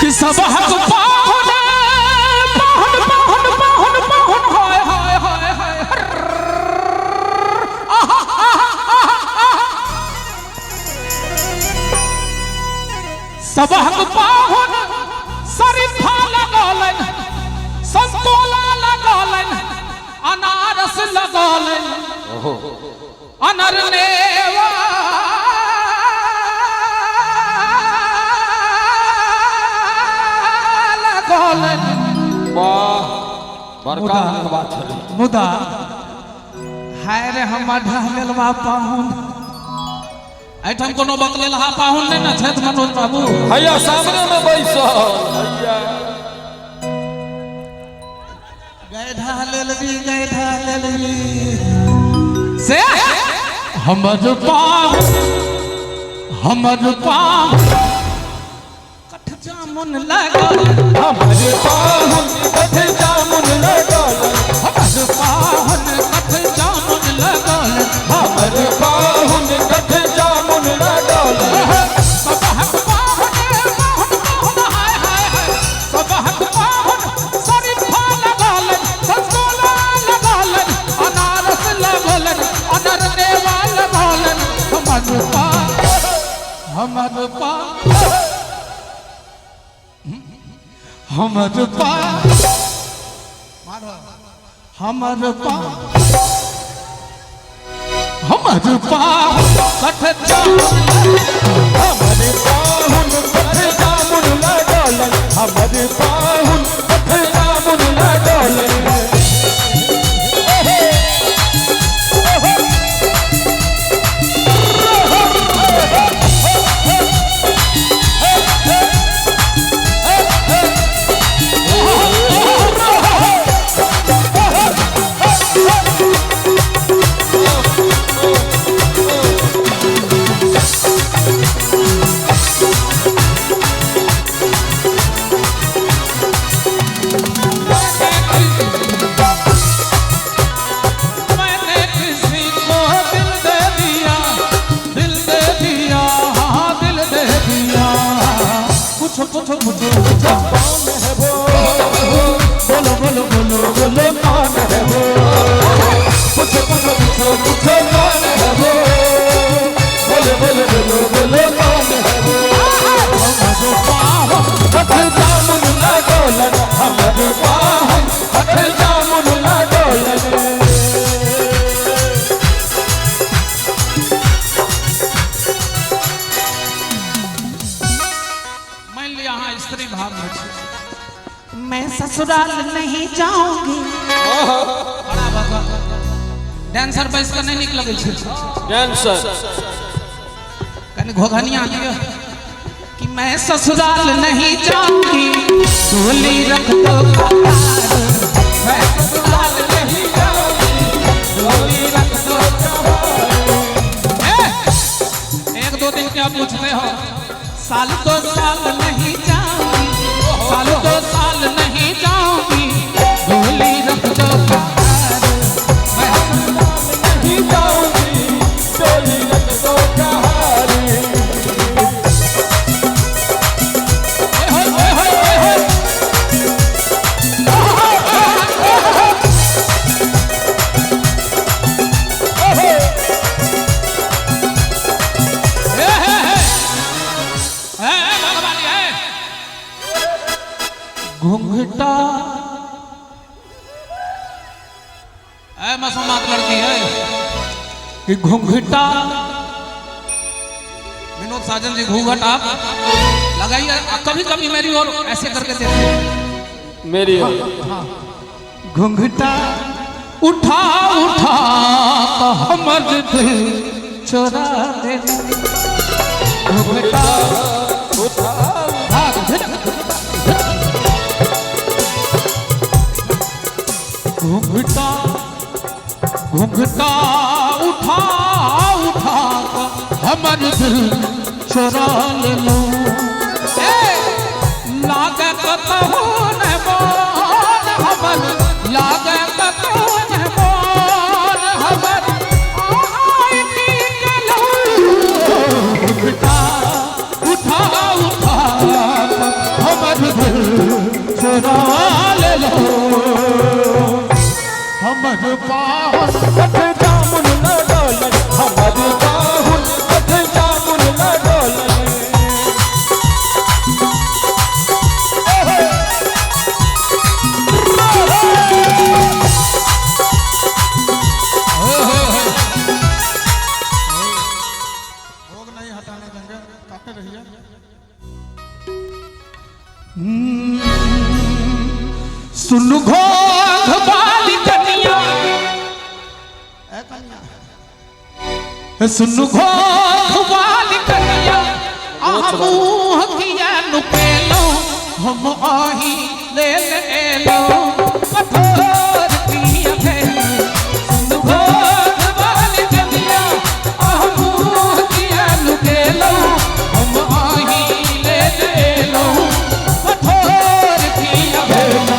कि सब हक पाहुन पाहुन पाहुन पाहुन पाहुन हाय हाय हाय हाय सब हक पाहुन शरीफा लगौलन संतोला लगौलन अनारस लगौलन अनर नेवा लगौलन वाह बड़का बात है मुदा हाय रे हम ढहलवा पाहुन ऐठम कोनो बकलेल हा पाहुन नहीं ना छत मनोज बाबू हैया सामने में बैसो हैया गए ढहलवी से हमर पाहुन कठ जामुन लगल हमर पाहुन कठ जामुन लगल हमर पाहुन कठ जामुन लगल हमर पाहुन कठ जामुन लगल सब हक पाहुन पाहुन पाहुन हाय हाय हाय सब हक पाहुन शरीफा लगल संतोला लगल अनारस लगल अनर नेवा लगल हमर पा हमर पा कठ जामुन हमर पाहुन कठ जामुन लगल हमर पाहुन कठ जामुन लगल मैं ससुराल नहीं जाऊंगी डांसर बैस कर नहीं निक लगे डांसर कने घोघनिया दियो कि मैं ससुराल नहीं जाऊंगी डोली रख दो मैं ससुराल नहीं जाऊंगी डोली रख दो एक दो दिन क्या पूछते हो साल दो साल नहीं जाऊंगी साल दो साल नहीं जाऊंगी डोली रख दो मैं नहीं जाऊंगी डोली रख दो कहारी घूंघटा मसूमात लड़की है कि घूंघटा विनोद साजन जी घूंघट आप लगाइए कभी कभी मेरी और ऐसे करके देखिए मेरी हाँ घूंघटा उठा उठा तो हमर दिल चोरा दे घूंघटा उठा घूंघटा घूंघटा उठा उठा हमर दिल चोरा ले लो लागे कतहु न मोर हमर लागे कतहु न मोर हमर आई निकलो घूंघटा उठा उठा हमर पाहुन कथ जामुन न डोलन हमर पाहुन कथ जामुन न डोलन भोग नहीं हटाने देंगे, काटे रहिए। सुन घोघ वाली कन्या, सुन घोघ वाली कन्या, मुँह किया नुकेलो हम आही ले लो कठोर किया भेलो। सुन घोघ वाली कन्या, मुँह किया नुकेलो हम आही ले लो कठोर किया भेलो।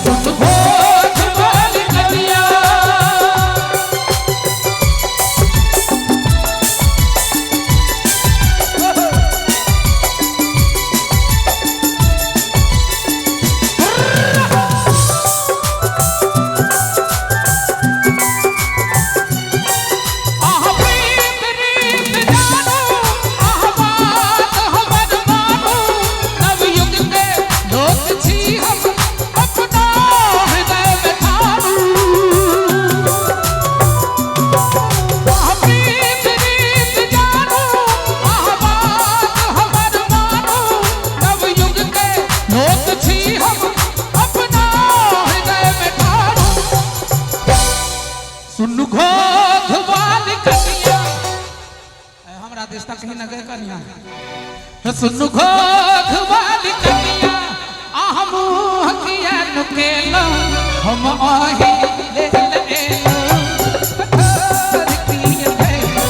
सुन घोघ वाली कन्या, सुन घोघ वाली कन्या, हमरा देश तक कहीं न गए कन्या। सुन घोघ वाली कन्या, मुँह किया नुकेलो हम आही ले लो कठोर किया भेलो।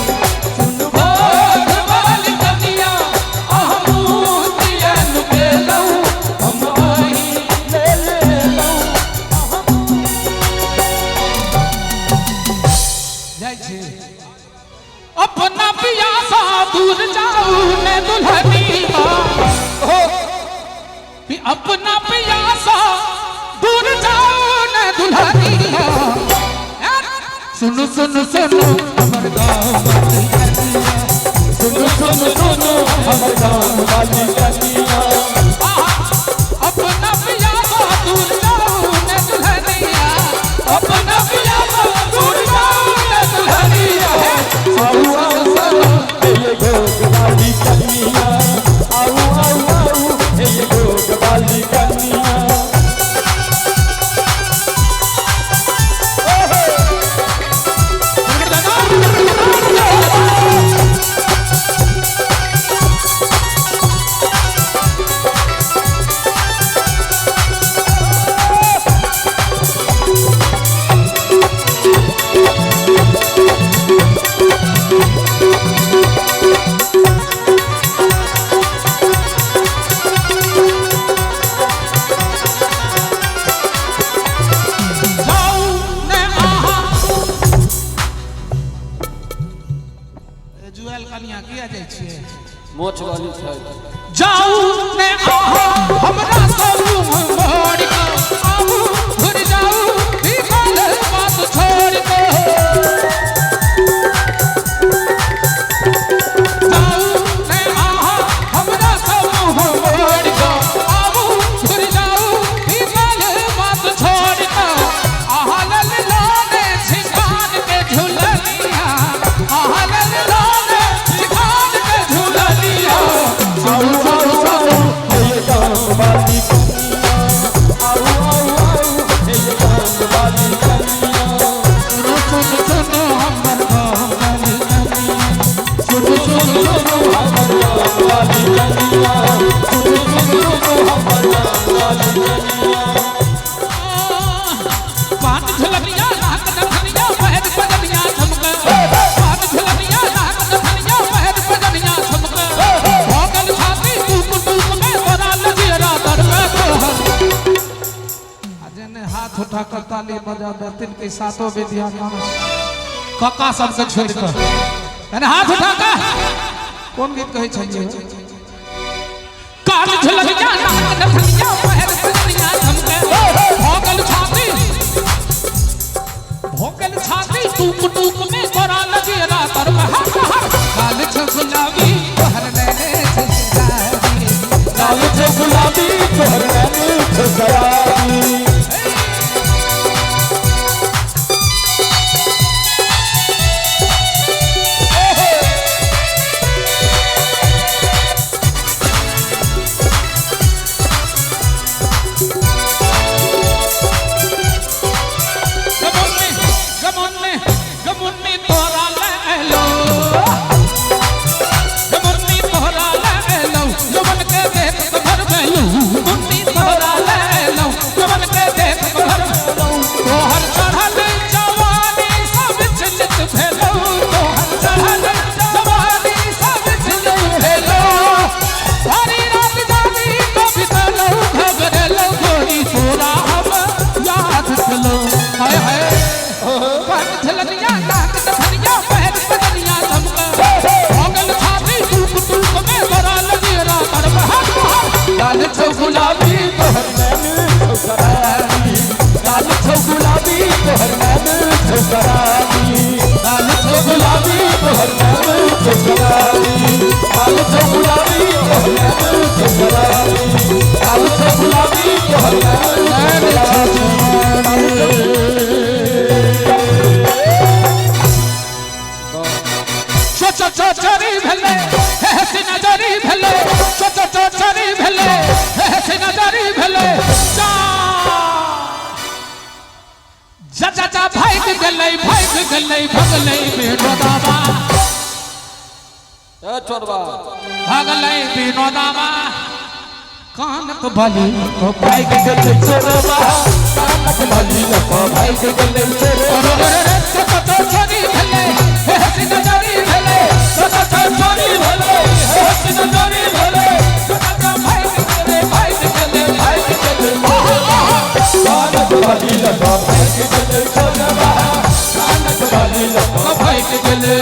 सुन घोघ वाली कन्या, मुँह किया नुकेलो हम आही ले लो। जाय छे अपना पिया सा दूर जाऊ ने दुल्हनिया, अपना पिया सा दूर जाऊ ने दुल्हनिया। सुनो सुनो सुनो हमर गाँव वाली कन्या, सुनो सुनो सुनो हमर गाँव वाली कन्या अपना पिया सा दूर जाऊ ने दुल्हनिया, अपना पिया सा दूर जाऊ ने दुल्हनिया। आऊ आऊ आऊ ये गोग वाली कन्या आऊ आऊ आऊ ये गोग वाली कन्या जुएल कन्या किया जाय छियै मोछ वाली छै जाऊ ने आहा हमरा सब मोड़ के आऊ घुर जाऊ बिगल बात छोड़ के। जाऊ ने आहा हमरा सब मोड़ के आऊ घुर जाऊ बिगल बात छोड़ के। आहा लल लोने छिकान के झुलनिया, आहा लल लोने छिकान के झुलनिया। आऊ आऊ आऊ ये गाँव वाली कन्या आऊ आऊ आऊ ये गाँव वाली कन्या सुनो सुनो हमर गाँव वाली कन्या, सुनो सुनो हमर गाँव वाली कन्या सुनो सुनो हमर गाँव वाली कन्या पान झुलनिया नाक नथनिया पहन पजनिया झमका, पान झुलनिया नाक नथनिया पहन पजनिया झमका। भोगल छाती टूप टूप में बड़ा लजियरा दरमे तोहर। अजने हाथ उठा कर ताली बजा देतिन के सातों विद्या मानस काका सबके छोड़ कर यानी हाथ उठा के कौन गीत कहै छलिए कान झुलनिया नाक नथनिया पहन पजनिया झमका। भोगल छाती टूक टूक में तोरा लगे रातर बहार लाल छो गुलाबी तोहर नैने छो शराबी लाल छो गुलाबी तोहर नैने छो शराबी लाल छो गुलाबी तोहर नैने छो शराबी लाल छो गुलाबी तोहर नैने छो शराबी लाल छो गुलाबी तोहर नैने छो शराबी लाल छो गुलाबी तोहर नैने छो शराबी लाल छो गुलाबी तोहर नैने छो शराबी चोरी भले ऐसी नजरी भले चोरी भले ऐसी नजरी भले जा जा जा भाग गले भगले बेनोदावा ए छोड़वा भगले बेनोदावा कानक बली तो भाग गले छोड़वा कानक बली तो भाग गले छोड़वा चोरी भले ऐसी नजरी भले चोरी भले ऐसी नजरी भले कानक बली तो भाग गले छोड़वा कानक बली तो भाग गले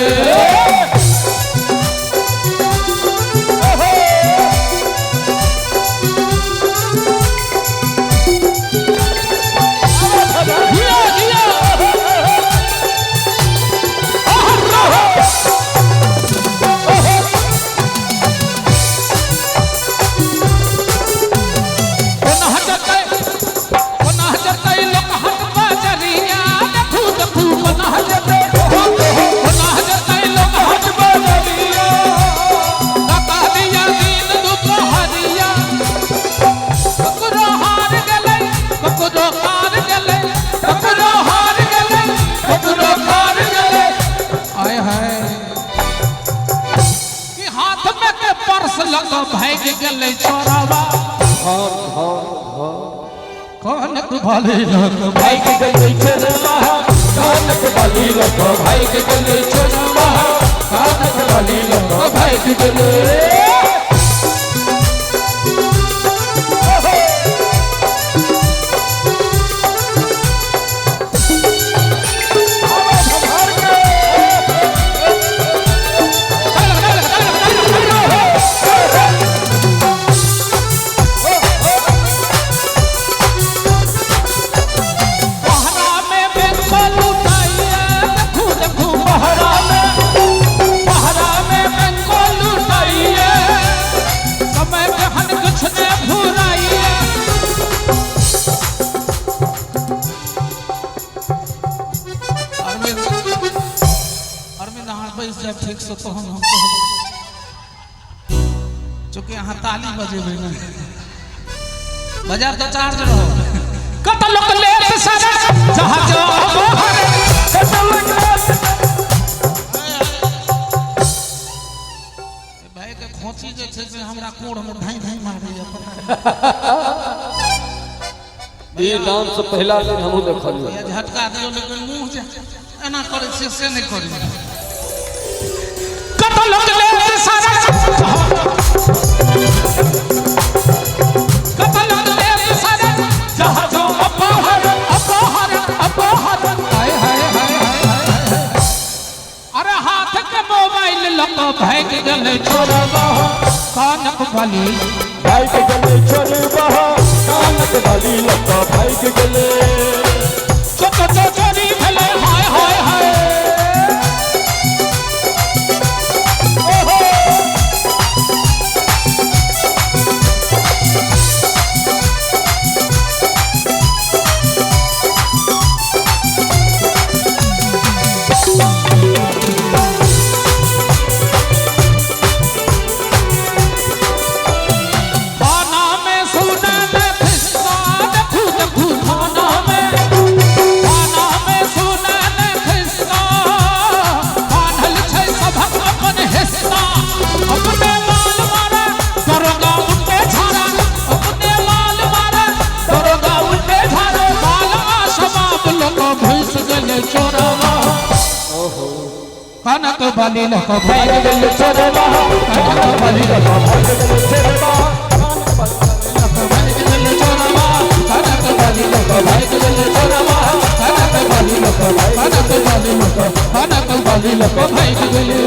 भाग गले छोरावा कानक बली भाग गले छोड़वा कानक बली तो भाग गले छोड़वा कानक बली तो भाग गले ठीक से तो हम चूंकि यहाँ ताली बजे ना बाजार तो चार्ज रहो कत लोग ले सारा जहाज भाई के खोची जे छे से हमरा कोड़ में धाई धाई मार ये डांस पहला दिन हमहु देखलियो ये झटका दियो लेकिन मुंह जे एना करे से नहीं करी कत लोग ले सारा कत लोग ले सारा जहाज अपहर हाय हाय हाय हाय अरे हाथ के मोबाइल लको भाग गले छोड़वा कानक बली भाग गले छोड़वा कानक बली लको भाग गले चोरी भले हाय हाय हाय कनक बाली लोक भाग भाग गेले गेले चोरवा कनक बाली लोक भाग गेले चोरवा भाग गेले चोरवा कनक बाली लोक भाग गेले चोरवा कनक बाली लोक भाग गेले